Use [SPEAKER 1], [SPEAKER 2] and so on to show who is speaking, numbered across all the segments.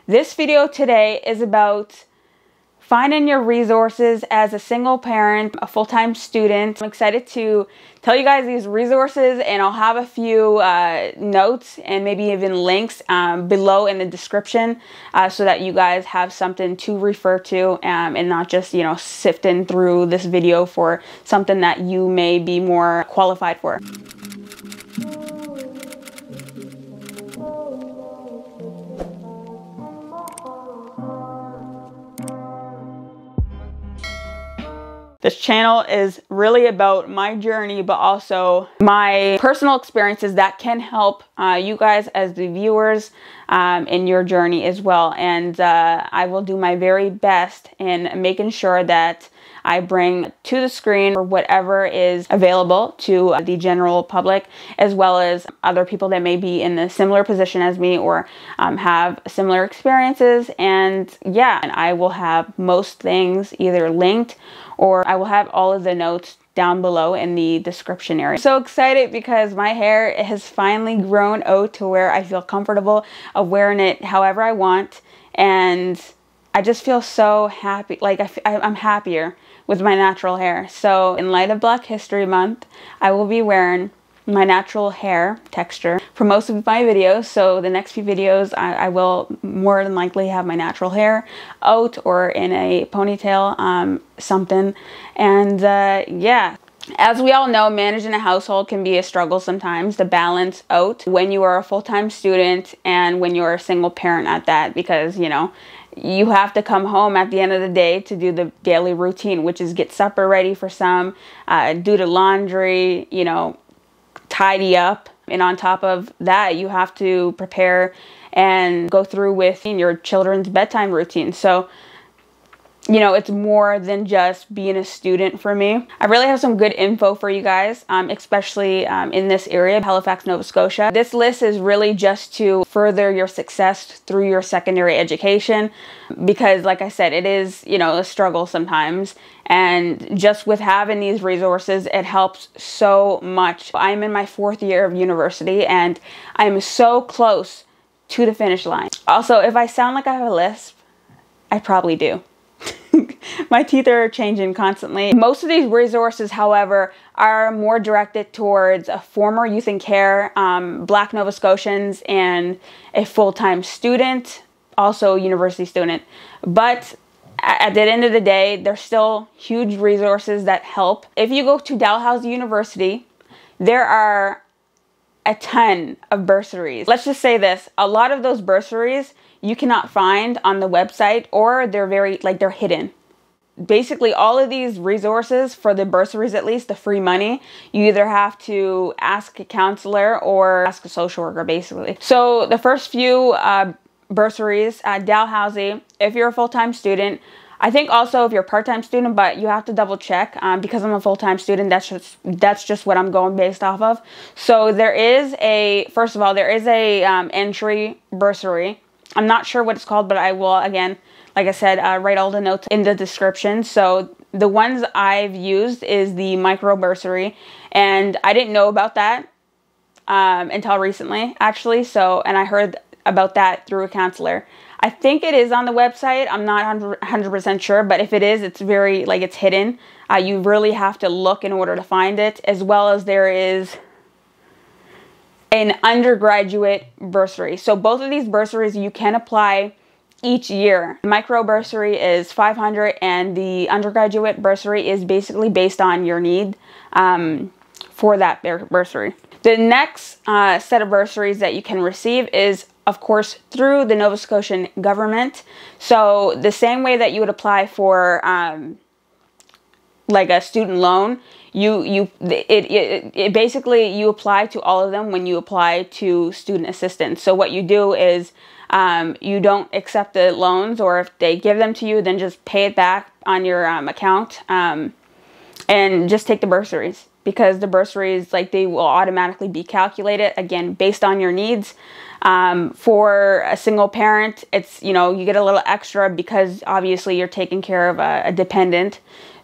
[SPEAKER 1] This video today is about finding your resources as a single parent, a full-time student. I'm excited to tell you guys these resources, and I'll have a few notes and maybe even links below in the description so that you guys have something to refer to and not just, sifting through this video for something that you may be more qualified for. This channel is really about my journey, but also my personal experiences that can help you guys as the viewers in your journey as well. And I will do my very best in making sure that I bring to the screen whatever is available to the general public, as well as other people that may be in a similar position as me or have similar experiences. And yeah, and I will have most things either linked or I will have all of the notes down below in the description area. I'm so excited because my hair has finally grown out to where I feel comfortable of wearing it however I want, and I just feel so happy. Like I'm happier with my natural hair. So in light of Black History Month, I will be wearing my natural hair texture for most of my videos. So the next few videos I will more than likely have my natural hair out or in a ponytail, something. And yeah, as we all know, managing a household can be a struggle sometimes to balance out when you are a full-time student and when you're a single parent at that, because you have to come home at the end of the day to do the daily routine, which is get supper ready for some, do the laundry, tidy up. And on top of that, you have to prepare and go through with your children's bedtime routine. So, it's more than just being a student for me. I really have some good info for you guys, especially in this area, Halifax, Nova Scotia. This list is really just to further your success through your secondary education, because like I said, it is, a struggle sometimes. And just with having these resources, it helps so much. I'm in my 4th year of university and I'm so close to the finish line. Also, if I sound like I have a lisp, I probably do. My teeth are changing constantly. Most of these resources, however, are more directed towards a former youth and care, Black Nova Scotians, and a full-time student, also university student. But at the end of the day, there's still huge resources that help. If you go to Dalhousie University, there are a ton of bursaries. Let's just say this, a lot of those bursaries you cannot find on the website, or they're hidden. Basically, all of these resources, for the bursaries at least, the free money, you either have to ask a counselor or ask a social worker, basically. So the first few bursaries at Dalhousie, if you're a full-time student, I think also if you're a part-time student, but you have to double check because I'm a full-time student, that's just what I'm going based off of. So first of all, there is a entry bursary. I'm not sure what it's called, but I will, again, like I said, write all the notes in the description. So the ones I've used is the micro bursary, and I didn't know about that until recently, actually. And I heard about that through a counselor. I think it is on the website. I'm not 100% sure, but if it is, it's it's hidden. You really have to look in order to find it, as well as there is an undergraduate bursary. So both of these bursaries you can apply each year. Micro bursary is $500 and the undergraduate bursary is basically based on your need for that bursary. The next set of bursaries that you can receive is, of course, through the Nova Scotian government. So the same way that you would apply for like a student loan, basically you apply to all of them when you apply to student assistance. So what you do is you don't accept the loans, or if they give them to you, then just pay it back on your account and just take the bursaries, because the bursaries, they will automatically be calculated, again, based on your needs. For a single parent, it's, you get a little extra because obviously you're taking care of a dependent.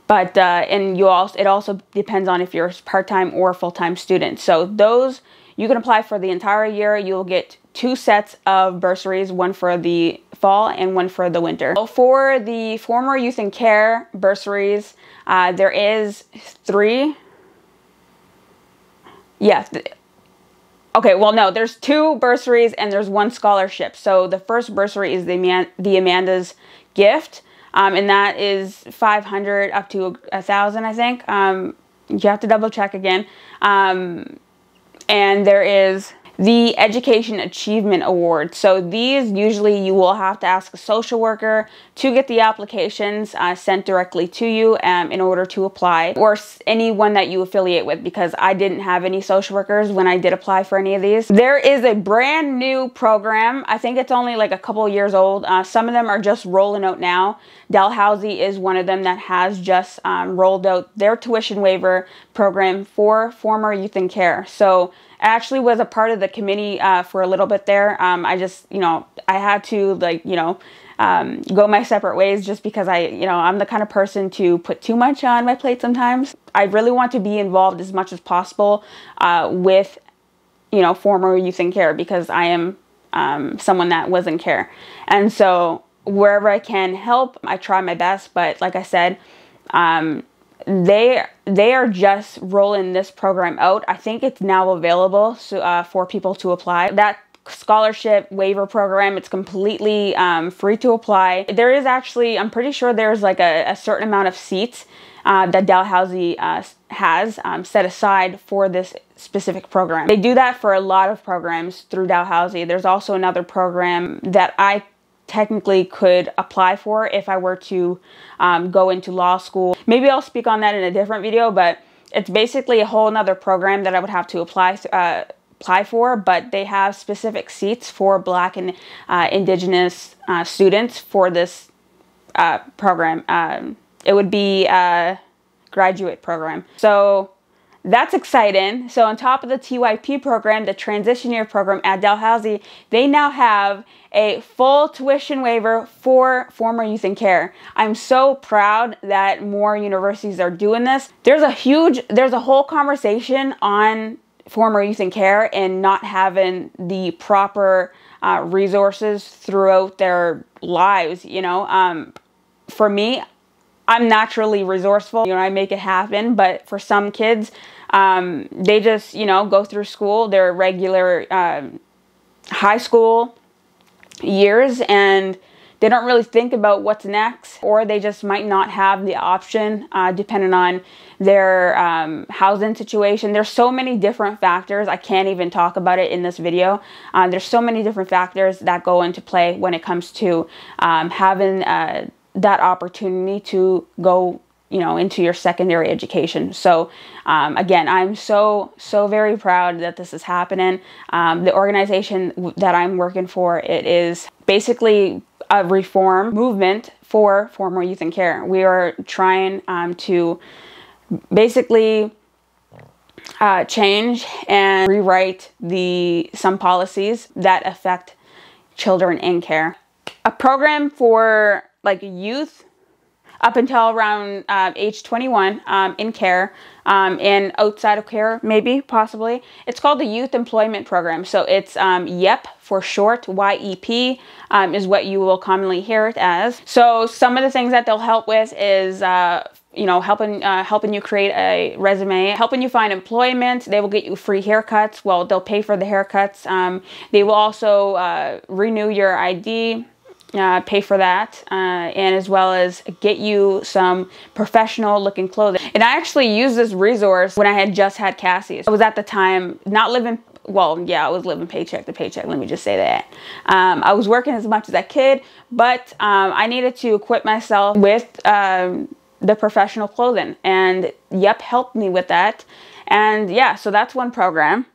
[SPEAKER 1] But it also depends on if you're a part-time or full-time student. So those you can apply for the entire year. You'll get 2 sets of bursaries, one for the fall and one for the winter. So for the former youth and care bursaries, there is 3. Yes. Okay, well, no, there's 2 bursaries and there's 1 scholarship. So the first bursary is the Amanda's Gift, and that is 500 up to 1,000, I think. You have to double check again. And there is the Education Achievement Award. So these, usually you will have to ask a social worker to get the applications sent directly to you in order to apply, or anyone that you affiliate with, because I didn't have any social workers when I did apply for any of these. There is a brand new program. I think it's only like a couple of years old. Some of them are just rolling out now. Dalhousie is one of them that has just rolled out their tuition waiver program for former youth and care. So I actually was a part of the committee for a little bit there. I just, I had to, like, go my separate ways, just because I'm the kind of person to put too much on my plate sometimes. I really want to be involved as much as possible with, former youth in care, because I am someone that was in care. And so wherever I can help, I try my best. But like I said, they are just rolling this program out. I think it's now available for people to apply. That scholarship waiver program, it's completely free to apply. There is actually, I'm pretty sure there's like a certain amount of seats that Dalhousie has set aside for this specific program. They do that for a lot of programs through Dalhousie. There's also another program that I technically could apply for if I were to go into law school. Maybe I'll speak on that in a different video, but it's basically a whole nother program that I would have to apply for, but they have specific seats for Black and Indigenous students for this program. It would be a graduate program. So that's exciting. So on top of the TYP program, the transition year program at Dalhousie, they now have a full tuition waiver for former youth in care. I'm so proud that more universities are doing this. There's a whole conversation on former youth in care and not having the proper resources throughout their lives. For me, I'm naturally resourceful. I make it happen. But for some kids, they just, go through school, their regular high school years, and they don't really think about what's next, or they just might not have the option depending on their housing situation. There's so many different factors. I can't even talk about it in this video. There's so many different factors that go into play when it comes to having that opportunity to go, into your secondary education. So again, I'm so very proud that this is happening. The organization that I'm working for, it is basically a reform movement for former youth in care. We are trying to basically change and rewrite some policies that affect children in care. A program for like youth up until around age 21 in care and outside of care, maybe, possibly. It's called the Youth Employment Program. So it's YEP for short, YEP is what you will commonly hear it as. So some of the things that they'll help with is helping you create a resume, helping you find employment. They will get you free haircuts. Well, they'll pay for the haircuts. They will also renew your ID. Pay for that, and as well as get you some professional looking clothing. And I actually used this resource when I had just had Cassius. I was at the time not living, well, yeah, I was living paycheck to paycheck, let me just say that. I was working as much as I could, but I needed to equip myself with the professional clothing, and YEP helped me with that. And yeah, so that's one program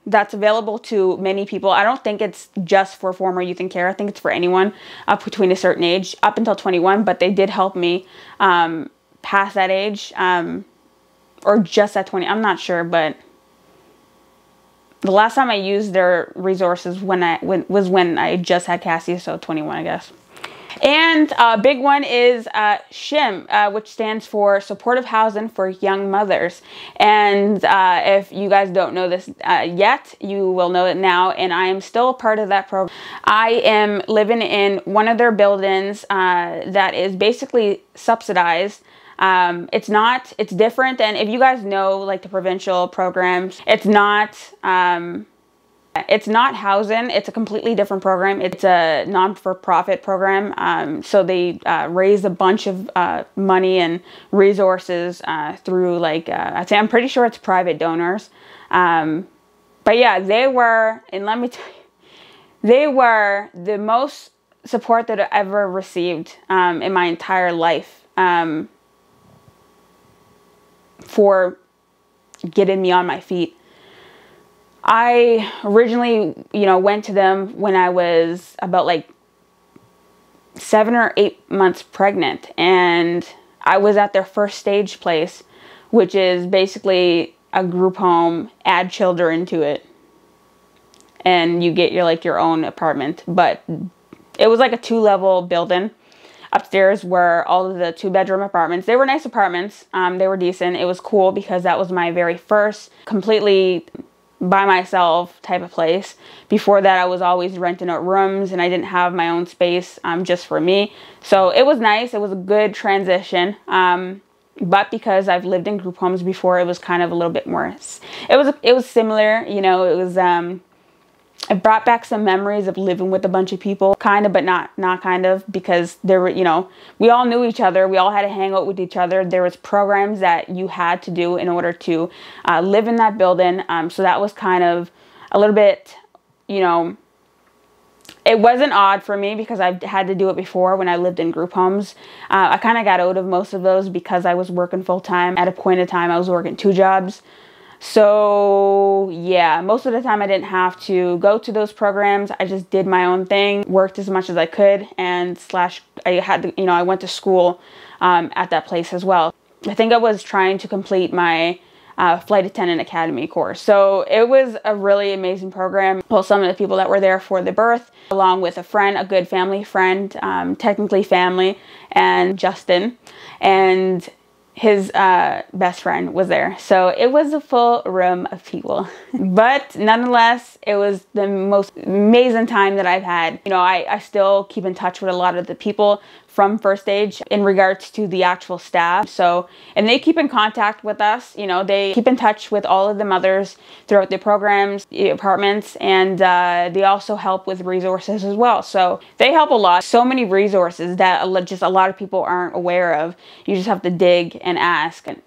[SPEAKER 1] that's available to many people. I don't think it's just for former youth in care. I think it's for anyone up between a certain age, up until 21, but they did help me past that age, or just at 20. I'm not sure, but the last time I used their resources was when I just had Cassius, so 21, I guess. And a big one is SHIM, which stands for Supportive Housing for Young Mothers. And if you guys don't know this yet, you will know it now. And I am still a part of that program. I am living in one of their buildings that is basically subsidized. It's different. And if you guys know like the provincial programs, it's not housing. It's a completely different program. It's a non-for-profit program. So they raise a bunch of money and resources through like, I'm pretty sure it's private donors. But yeah, they were, and let me tell you, they were the most support that I ever received in my entire life for getting me on my feet. I originally, went to them when I was about like 7 or 8 months pregnant, and I was at their first stage place, which is basically a group home, add children to it, and you get your own apartment. But it was like a 2-level building. Upstairs were all of the 2-bedroom apartments. They were nice apartments. They were decent. It was cool because that was my very first completely by myself type of place. Before that, I was always renting out rooms, and I didn't have my own space just for me. So it was nice. It was a good transition. But because I've lived in group homes before, it was kind of a little bit more. It was similar. It was. It brought back some memories of living with a bunch of people, kind of, but not kind of, because there were, we all knew each other. We all had to hang out with each other. There was programs that you had to do in order to live in that building. So that was kind of a little bit, it wasn't odd for me because I've had to do it before when I lived in group homes. I kind of got out of most of those because I was working full time. At a point in time, I was working 2 jobs. So yeah, most of the time I didn't have to go to those programs. I just did my own thing, worked as much as I could, and I had to, I went to school at that place as well. I think I was trying to complete my flight attendant academy course. So it was a really amazing program. Well, some of the people that were there for the birth, along with a friend, a good family friend, technically family, and Justin, and his best friend was there. So it was a full room of people. But nonetheless, it was the most amazing time that I've had. I still keep in touch with a lot of the people from First Stage in regards to the actual staff. So, and they keep in contact with us. They keep in touch with all of the mothers throughout the programs, the apartments, and they also help with resources as well. So they help a lot. So many resources that just a lot of people aren't aware of. You just have to dig and ask. And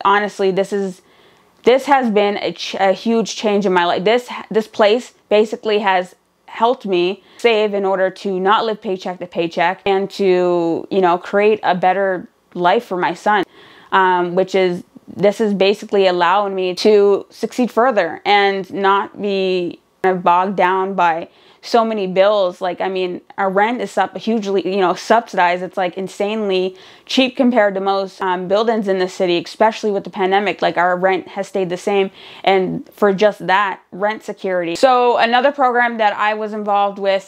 [SPEAKER 1] honestly, this has been a huge change in my life. This place basically has helped me save in order to not live paycheck to paycheck and to, create a better life for my son, this is basically allowing me to succeed further and not be bogged down by so many bills. Our rent is hugely, subsidized. It's like insanely cheap compared to most buildings in the city, especially with the pandemic. Our rent has stayed the same, and for just that, rent security. So another program that I was involved with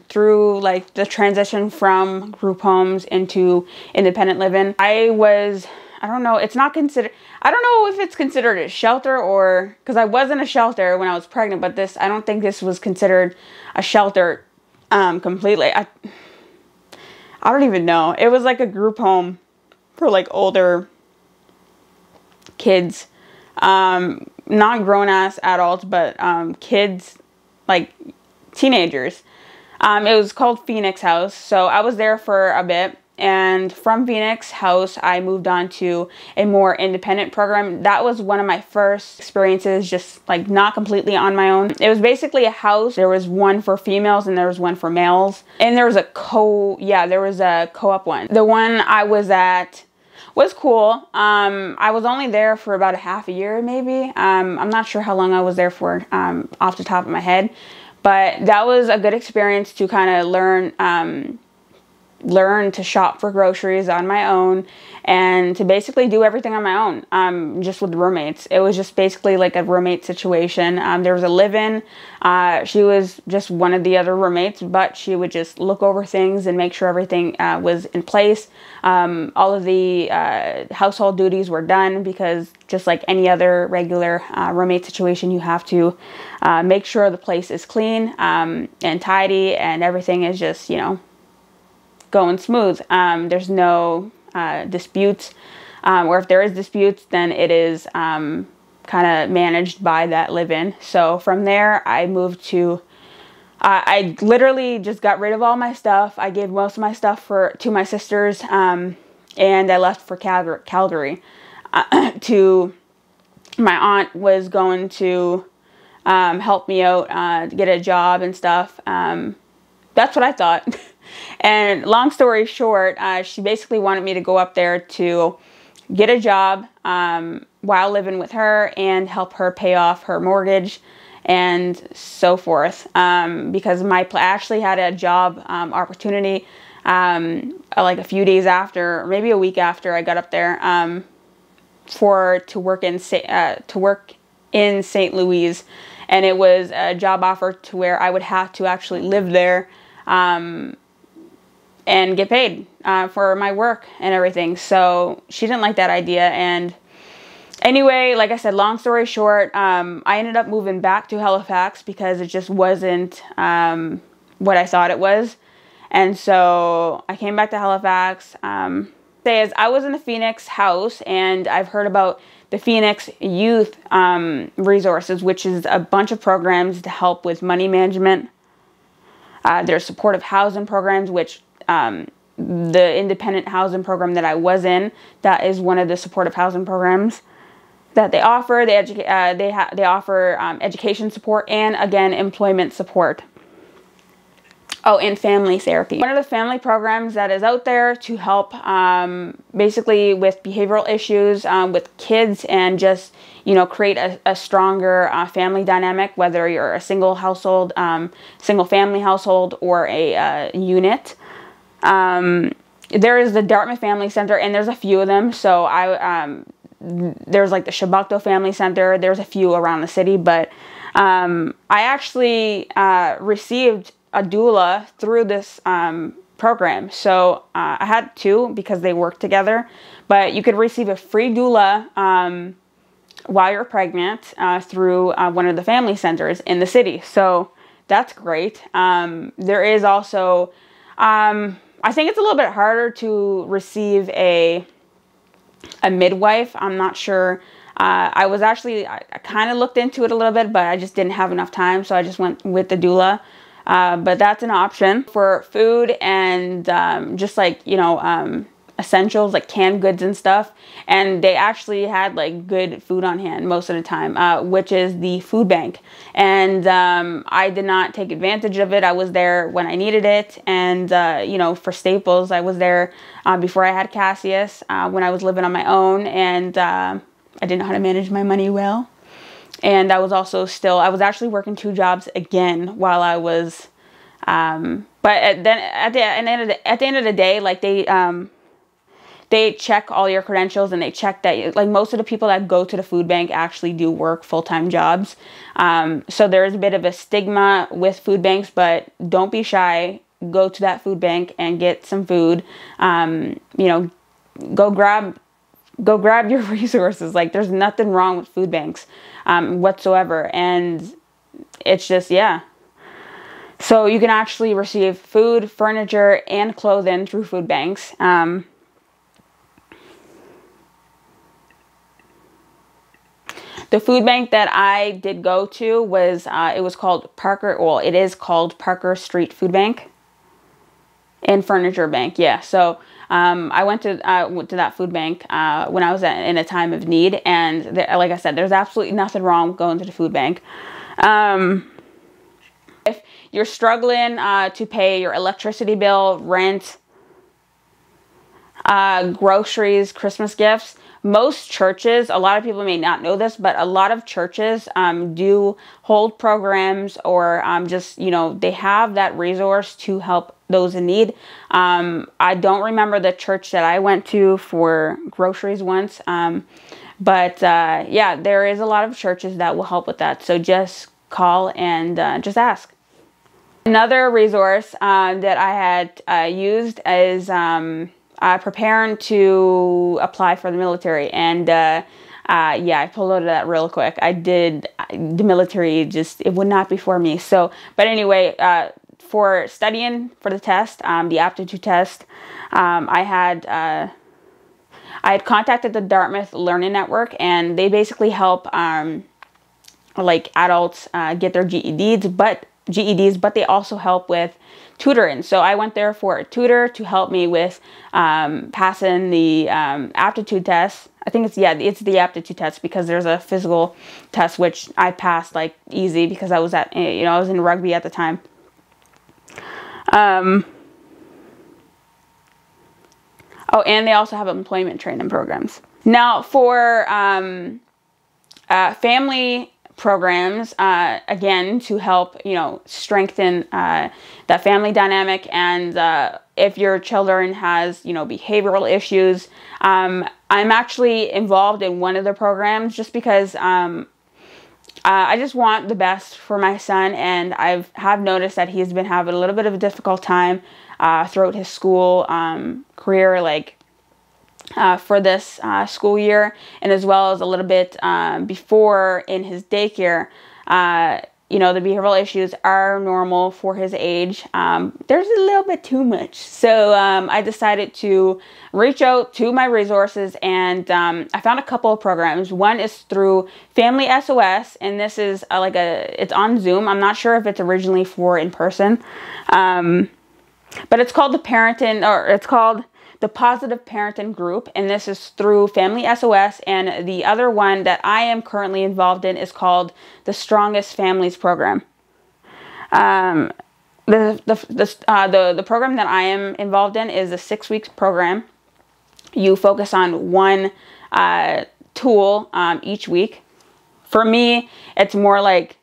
[SPEAKER 1] through the transition from group homes into independent living, I don't know, I don't know if it's considered a shelter, or, because I was in a shelter when I was pregnant, but I don't think this was considered a shelter completely. I don't even know. It was like a group home for older kids, not grown-ass adults, but kids, teenagers. It was called Phoenix House, so I was there for a bit. And from Phoenix House, I moved on to a more independent program. That was one of my first experiences, just not completely on my own. It was basically a house. There was one for females and there was one for males. And there was a co-op one. The one I was at was cool. I was only there for about a half a year, maybe. I'm not sure how long I was there for off the top of my head. But that was a good experience to kind of learn learn to shop for groceries on my own and to basically do everything on my own, just with roommates. It was just basically like a roommate situation. There was a live-in. She was just one of the other roommates, but she would just look over things and make sure everything was in place. All of the household duties were done, because just like any other regular roommate situation, you have to make sure the place is clean and tidy, and everything is just, you know, going smooth. There's no disputes, or if there is disputes, then it is kind of managed by that live-in. So from there, I moved to, I literally just got rid of all my stuff. I gave most of my stuff to my sisters, and I left for Calgary. To my aunt was going to help me out to get a job and stuff. That's what I thought. And long story short, she basically wanted me to go up there to get a job while living with her and help her pay off her mortgage and so forth. Because I actually had a job opportunity like a few days after, or maybe a week after I got up there, to work in St. Louis, and it was a job offer to where I would have to actually live there and get paid for my work and everything. So she didn't like that idea. And anyway, like I said, long story short, I ended up moving back to Halifax because it just wasn't what I thought it was. And so I came back to Halifax. I was in the Phoenix house, and I've heard about the Phoenix Youth Resources, which is a bunch of programs to help with money management. There's supportive housing programs, which the independent housing program that I was in, that is one of the supportive housing programs that they offer. They offer education support and, again, employment support. Oh, and family therapy. One of the family programs that is out there to help basically with behavioral issues with kids, and just, you know, create a stronger family dynamic, whether you're a single household, single family household, or a unit. There is the Dartmouth Family Center, and there's a few of them. So there's like the Shabakto Family Center. There's a few around the city, but I actually received a doula through this program. So I had two because they work together, but you could receive a free doula while you're pregnant through one of the family centers in the city. So that's great. There is also, I think it's a little bit harder to receive a midwife. I'm not sure. I kind of looked into it a little bit, but I just didn't have enough time. So I just went with the doula. But that's an option for food and just like, you know, essentials like canned goods and stuff. And they actually had like good food on hand most of the time, which is the food bank. And I did not take advantage of it. I was there when I needed it. And, you know, for staples, I was there before I had Cassius, when I was living on my own. And I didn't know how to manage my money well. And I was actually working two jobs again while I was, but then at the end of the day, like they check all your credentials, and they check that, like, most of the people that go to the food bank actually do work full-time jobs. So there is a bit of a stigma with food banks, but don't be shy. Go to that food bank and get some food. You know, go grab your resources. Like, there's nothing wrong with food banks whatsoever. And it's just, yeah. So you can actually receive food, furniture, and clothing through food banks. The food bank that I did go to was, it was called Parker, well, it is called Parker Street Food Bank and Furniture Bank, yeah. So I went to that food bank when I was in a time of need, and like I said, there's absolutely nothing wrong with going to the food bank. If you're struggling to pay your electricity bill, rent, groceries, Christmas gifts, most churches, a lot of people may not know this, but a lot of churches do hold programs, or just, you know, they have that resource to help those in need. I don't remember the church that I went to for groceries once, but yeah, there is a lot of churches that will help with that. So just call and just ask. Another resource that I had used is preparing to apply for the military. And yeah, I pulled out of that real quick. The military, it would not be for me. So, but anyway, for studying for the test, the aptitude test, I had contacted the Dartmouth Learning Network, and they basically help like adults get their GEDs, but they also help with tutoring. So I went there for a tutor to help me with passing the aptitude test. I think it's the aptitude test, because there's a physical test which I passed like easy because I was I was in rugby at the time. Oh, and they also have employment training programs. Now for family programs, again, to help, strengthen that family dynamic, and if your children has, behavioral issues, I'm actually involved in one of the programs just because I just want the best for my son, and have noticed that he's been having a little bit of a difficult time throughout his school career, like for this school year, and as well as a little bit before in his daycare. The behavioral issues are normal for his age. There's a little bit too much. So I decided to reach out to my resources, and I found a couple of programs. One is through Family SOS, and this is it's on Zoom. I'm not sure if it's originally for in person, but it's called the Positive Parenting Group, and this is through Family SOS. And the other one that I am currently involved in is called the Strongest Families Program. The program that I am involved in is a 6-week program. You focus on one tool each week. For me, it's more like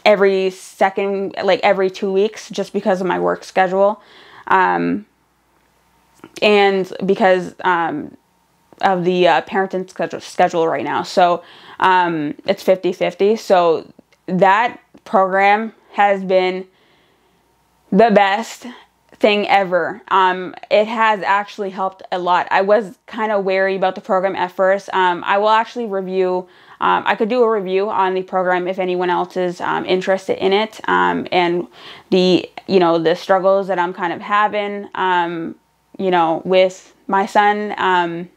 [SPEAKER 1] every 2 weeks, just because of my work schedule. And because of the parenting schedule right now. So it's 50-50. So that program has been the best thing ever. It has actually helped a lot. I was kind of wary about the program at first. I will actually review, I could do a review on the program if anyone else is interested in it, and the struggles that I'm kind of having with my son. I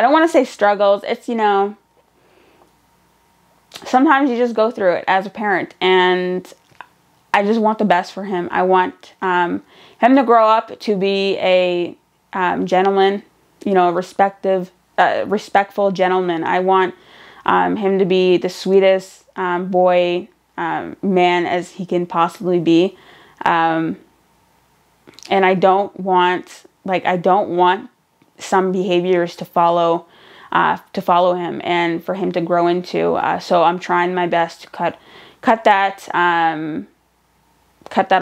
[SPEAKER 1] don't want to say struggles. It's, sometimes you just go through it as a parent, and I just want the best for him. I want him to grow up to be a gentleman, a respectful gentleman. I want him to be the sweetest boy, man as he can possibly be. And I don't want some behaviors to follow him and for him to grow into. So I'm trying my best to cut that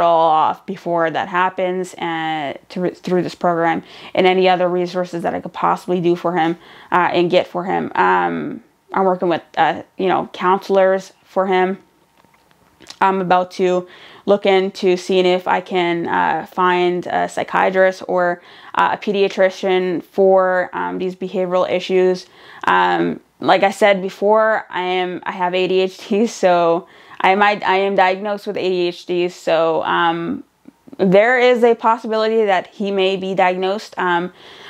[SPEAKER 1] all off before that happens, and through this program and any other resources that I could possibly do for him and get for him. I'm working with counselors for him. I'm about to look into seeing if I can find a psychiatrist or a pediatrician for these behavioral issues. Like I said before, I have ADHD, so I am diagnosed with ADHD. So there is a possibility that he may be diagnosed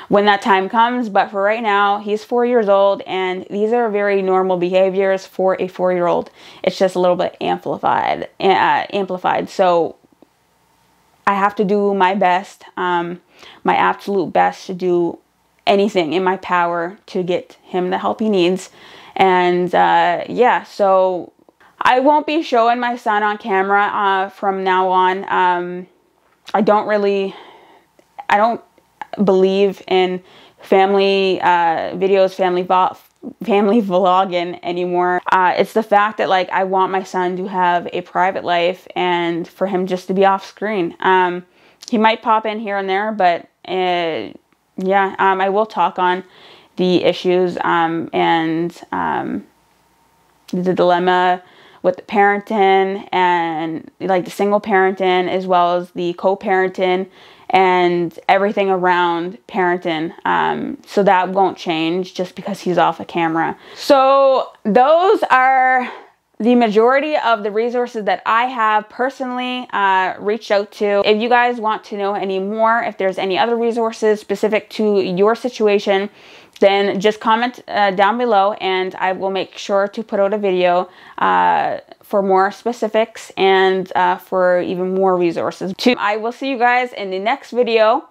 [SPEAKER 1] when that time comes. But for right now, he's 4 years old, and these are very normal behaviors for a 4-year-old. It's just a little bit amplified. So I have to do my best, my absolute best, to do anything in my power to get him the help he needs. And yeah, so I won't be showing my son on camera from now on. I don't believe in family videos, family family vlogging anymore. It's the fact that like I want my son to have a private life and for him just to be off screen. He might pop in here and there, but yeah, I will talk on the issues and the dilemma with the parenting and like the single parenting as well as the co-parenting and everything around parenting. So that won't change just because he's off a camera. So those are the majority of the resources that I have personally reached out to. If you guys want to know any more, if there's any other resources specific to your situation, then just comment down below and I will make sure to put out a video for more specifics and for even more resources. I will see you guys in the next video.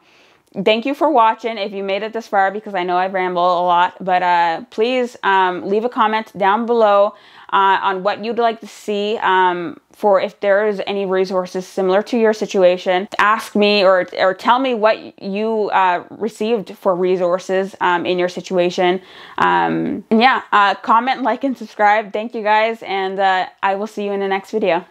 [SPEAKER 1] Thank you for watching if you made it this far, because I know I ramble a lot, but please leave a comment down below on what you'd like to see for if there's any resources similar to your situation. Ask me or tell me what you received for resources in your situation. And yeah, comment, like, and subscribe. Thank you guys, and I will see you in the next video.